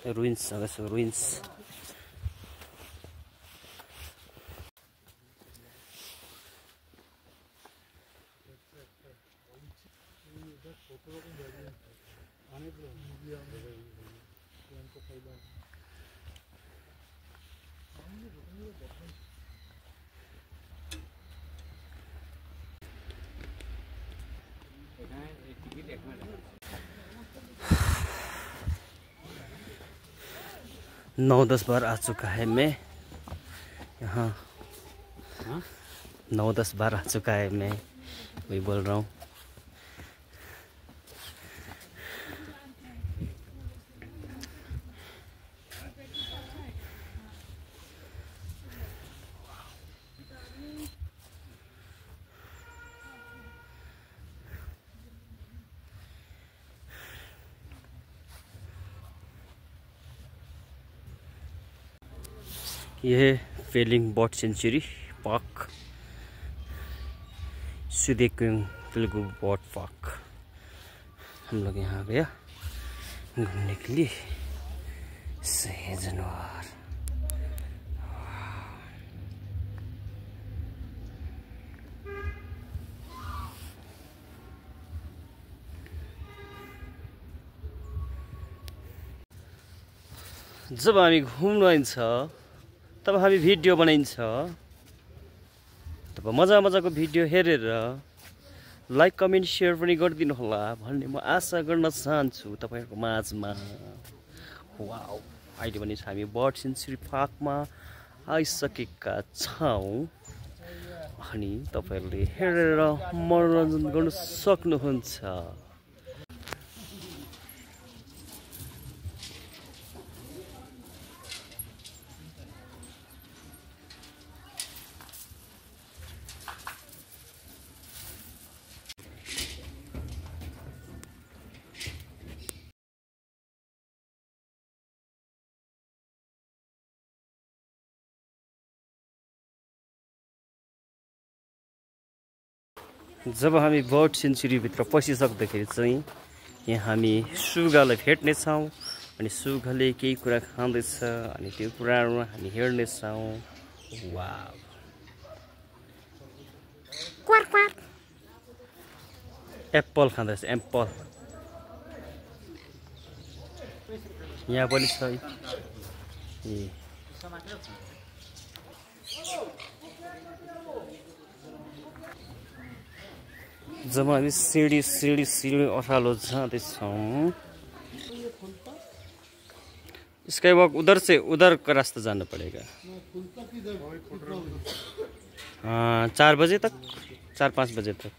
Ruins आएको ruins नौ 10 बार आ चुका है मैं यहाँ 9-10 बार आ चुका है मैं वही बोल रहा हूँ। यह है पेलिंग बर्ड सेंचुरी पार्क, सुदेकुंग तेलुगु बर्ड पार्क। हम लोग यहाँ गया घूमने के लिए। सही जानवर जब हामी घुम्न आइन्छ तब हामी भिडियो बनाइन्छ। तब मजाको भिडियो हेरेर लाइक कमेन्ट शेयर पनि गरिदिनु होला भन्ने म आशा गर्न चाहन्छु तपाईहरुको माझमा। वाउ, अहिले पनि हामी बर्ड सेन्चुरी पार्कमा आइसकेका छौं अनि तपाईहरुले हेरेर मनोरञ्जन गर्न सक्नुहुन्छ। जब हामी बर्ड सेन्चुरी भित्र पसिसक्दाखेरि चाहिँ यहाँ हामी सुगालाई भेट्ने छौं अनि सुगाले केही कुरा खाँदैछ अनि त्यो कुराहरु हामी हेर्ने छौं। वाव, क्वाक क्वाक एप्पल खाँदैछ एप्पल। यहाँ पनि छ ए जब हामी सीढ़ी ओह्रालो जाँदैछौं। स्काई वॉक उधर से उधर का रास्ता जाना पड़ेगा। 4 बजे तक 4-5 बजे तक।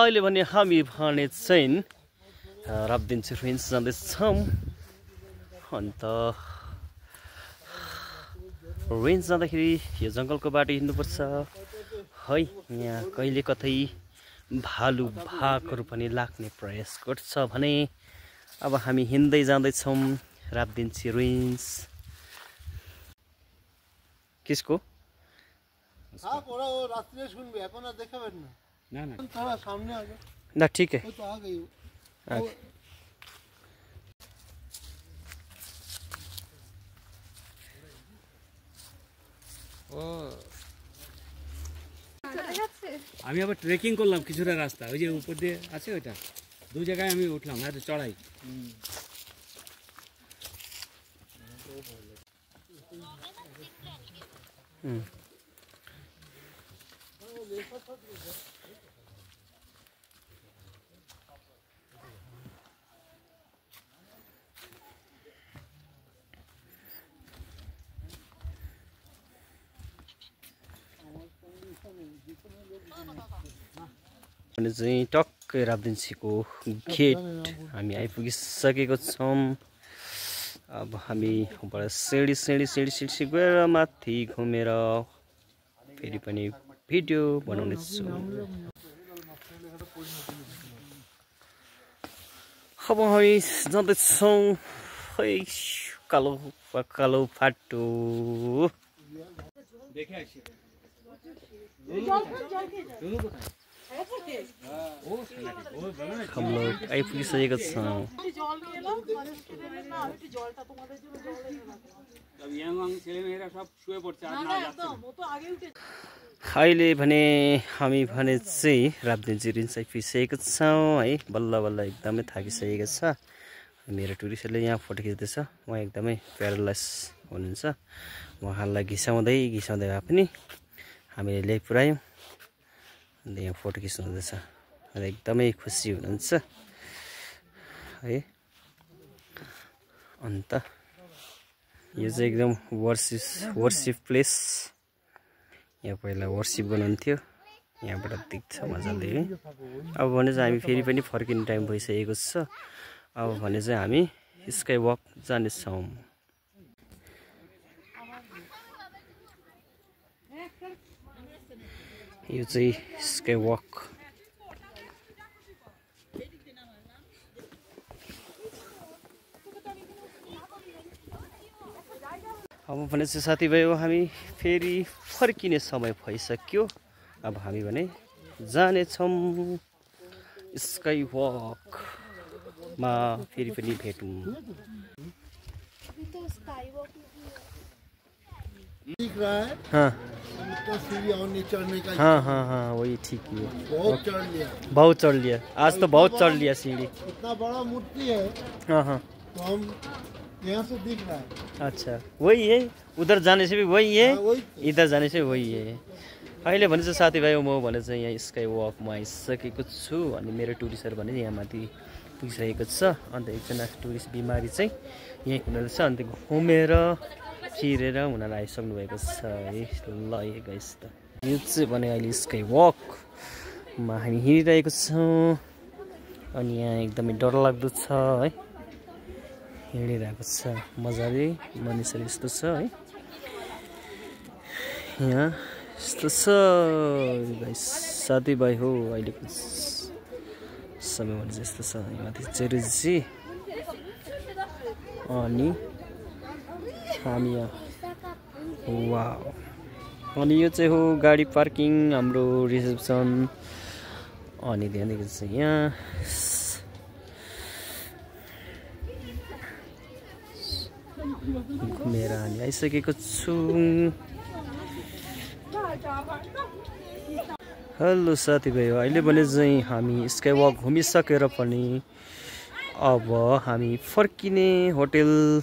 अहिले भने हामी भने चाहिँ राब्देन्चे रुइन्स जाँदैछौँ। अन्त रुइन्स जाँदाखेरि यो जङ्गलको बाटो हिँड्नुपर्छ है। यहाँ कहिले कतै भालु भागहरू पनि लाग्ने प्रयास गर्छ भने अब हामी हिँड्दै जाँदैछौँ राब्देन्चे रुइन्स। किसको ना सामने आ ना ठीक है। तो आ गई আমি আবার ট্রেকিং করলাম কিছুটা রাস্তা ওই যে উপর দিয়ে আছে ওইটা দুই জায়গায় আমি উঠলাম আর চড়াই। भने चाहिँ टक्कै राब्देन्सेको गेट हामी आइपुगिसकेको छौँ। अब हामी सिँढी सिँढी सिँढी सिँढी गएर माथि घुमेर फेरि पनि भिडियो बनाउने छु। अब हामी जाँदैछौँ। खै कालो कालो फाटो। हम लोग आइपुगिसकेको छौँ। अहिले भने हामी भने चाहिँ राब्देन्से रिन्स आइपुगिसकेको छौँ है। बल्ल बल्ल एकदमै थाकिसकेको छ। मेरो टुरिस्टले यहाँ फोटो खिच्दैछ। उहाँ एकदमै प्यारालाइज हुनुहुन्छ। उहाँलाई घिसाउँदै घिसाउँदै भए पनि हामीले ल्याइपुऱ्यायौँ। अन्त यहाँ फोटो खिच्नु हुँदैछ। एकदमै खुसी हुनुहुन्छ है। अन्त यो चाहिँ एकदम वर्सिप प्लेस। यहाँ पहिला वर्सिप गर्नुहुन्थ्यो। यहाँबाट देख्छ मजाले है। अब भने चाहिँ हामी फेरि पनि फर्किने टाइम भइसकेको छ। अब भने चाहिँ हामी स्काई वक जानेछौँ। यो चाहिँ स्काई वक। अब भने चाहिँ साथीभाइ हामी फेरि फर्किने समय भइसक्यो। अब हामी भने जानेछौँ स्काई वकमा। फेरि पनि भेटौँ। दिख रहा है हाँ तो सीढ़ी और नीचे चढ़ने का। हाँ वही ठीक है। बहुत चढ़ लिया। बहुत चढ़ लिया। आज तो बहुत चढ़ लिया सीढ़ी। इतना बड़ा मूर्ति है। हाँ तो हम यहाँ से दिख रहा है। अच्छा वही है। उधर जाने से भी वही है। वही इधर जाने से वही है। अहिले भने चाहिँ साथीभाइ म भने चाहिँ यहाँ स्काई वकमा आइसकेको छु। अनि मेरो टुरिस्टहरू भने यहाँ माथि पुगिसकेको छ। अन्त एकजना टुरिस्ट बिमारी चाहिँ यहीँ हुनुहुँदैछ। अन्त घुमेर फिरेर उनीहरूलाई आइसक्नु भएको छ है। ल गाइस त यो चाहिँ भने अहिले स्काई वकमा हामी हिँडिरहेको छौँ। अनि यहाँ एकदमै डरलाग्दो छ है। हिँडिरहेको छ मजाले। मानिसहरू यस्तो छ है। यहाँ यस्तो छ गाइस साथीभाइ हो। अहिलेको समय भने चाहिँ यस्तो छ। माथि चेरुजी अनि हामी यहाँ वाउ। अनि यो चाहिँ हो गाडी पार्किङ हाम्रो रिसेप्सन। अनि त्यहाँदेखि चाहिँ यहाँ घुमेर हामी आइसकेको छु। हेलो साथीभाइ हो। अहिले भने चाहिँ हामी स्काई वक घुमिसकेर पनि अब हामी फर्किने होटेल।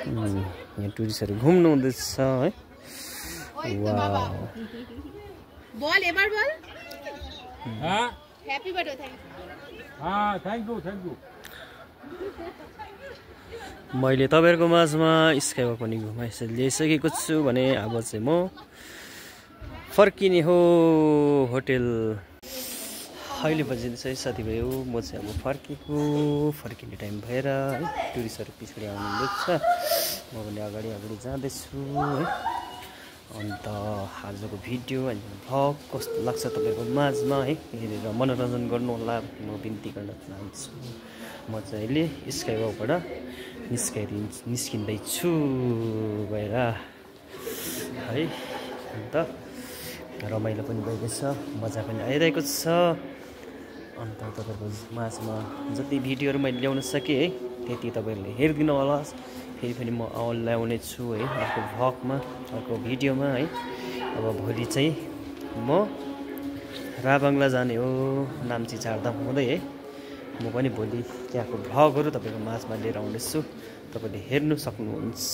यहाँ टुरिस्टहरू घुम्नु हुँदैछ है। बोल एक बार बोल। हाँ हैप्पी बर्थडे। Thank you. मैले तपाईहरुको माझमा स्काई वक पनि ल्याइसकेको छु भने अब चाहिँ म फर्किने हो होटेल। अहिले बजिन्छ साथीभाइ हो। म चाहिँ अब फर्किने टाइम भएर है। टुरिस्टहरू पछाडि आउनुहुँदैछ। म पनि अगाडि जाँदैछु है। अन्त आजको भिडियो अनि भ्लग कस्तो लाग्छ तपाईहरुको माझमा है हेरेर मनोरञ्जन गर्नु होला म बिन्ती गर्न चाहन्छु। म चाहिँ अहिले स्काई वकबाट निस्किँदैछु भएर है। अन्त रमाइलो पनि भइरहेको छ। मजा पनि आइरहेको छ। अन्त तपाईहरुको माझमा जति भिडियोहरू मैले ल्याउन सकेँ है त्यति तपाईहरुले हेरिदिनु होला। फेरि पनि म ल्याउने छु है अर्को भ्लगमा अर्को भिडियोमा है। अब भोलि चाहिँ म राबाङ्ला जाने हो। नाम्ची चारधाम हुँदै है म पनि भोलि त्यहाँको भ्लगहरू तपाईँको माझमा लिएर आउनेछु, तपाईँले हेर्नु सक्नुहुन्छ।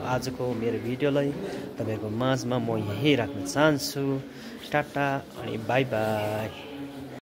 आजको मेरो भिडियोलाई तपाईँको माझमा म यहीँ राख्न चाहन्छु। टाटा अनि बाई बाई।